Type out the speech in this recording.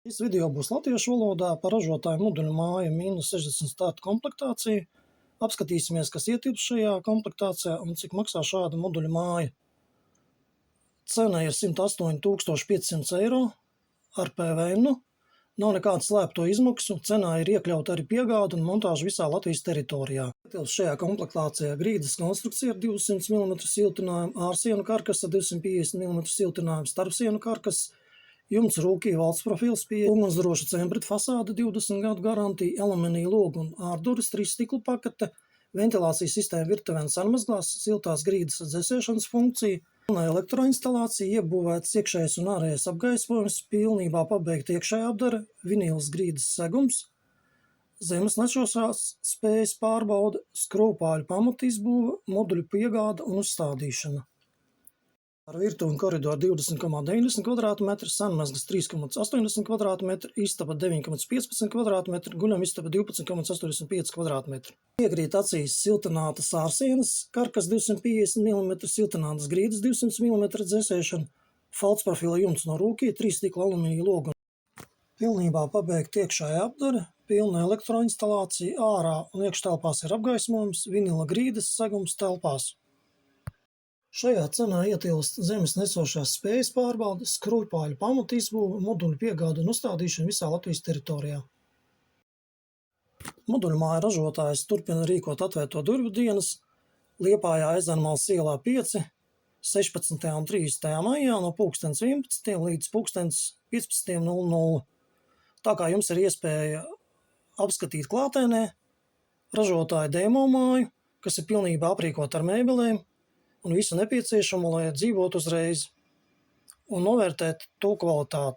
Šis video būs latviešu valodā par ražotāju moduļu māju -60 starta komplektāciju. Apskatīsimies, kas ietilpst šajā komplektācijā un cik maksā šāda moduļu māja. Cena ir 108 500 eiro ar PVN. Nav nekādu slēpto izmaksu. Cenā ir iekļauta arī piegāde un montāža visā Latvijas teritorijā. Ietilpst šajā komplektācijā grīdas konstrukcija ar 200 mm siltinājumu, ārsienu karkas ar 250 mm siltinājumu, starpsienu karkas, jumts rūkī valsts profils pie ugunsdroša cemprit fasāde 20 gadu garantija, aluminija logu un ārduris, 3 stiklu pakete, ventilācijas sistēma virtuvē un sarmazglās, siltās grīdas dzēsēšanas funkcija, elektroinstalācija, iebūvēts iekšējais un ārējais apgaismojums, pilnībā pabeigta iekšējā apdare, vinīlas grīdas segums, zemes nešosās spējas pārbaude, skrūvpāļu pamatizbūve, moduļu piegāde un uzstādīšana. Ar virtuvi un koridoru 20,90 kvadrātmetru, sanmazgas 3,80 kvadrātmetru, istaba 9,15 kvadrātmetru, guļamistaba 12,85 kvadrātmetru. Piekrīt acīs siltinātas ārsienas, karkas 250 mm, siltinātas grīdas 200 mm dzēsēšana, falts profila jumts no rūkī, 3 stikla aluminija logu. Pilnībā pabeigta iekšējā apdare, pilna elektroinstalācija, ārā un iekštelpās ir apgaismojums, vinila grīdas segums telpās. Šajā cenā ietilpst zemes nesošās spējas pārbaude, skrūvpāļu pamatizbūve, moduļu piegāde un uzstādīšana visā Latvijas teritorijā. Moduļu māju ražotājs turpina rīkot atvērto durvju dienas Liepājā Ezermales ielā 5, 16. un 30. maijā no 11. līdz 15:00. Tā kā jums ir iespēja apskatīt klātienē ražotāju demo māju, kas ir pilnībā aprīkota ar mēbelēm un visu nepieciešamo, lai dzīvotu uzreiz un novērtēt to kvalitāti.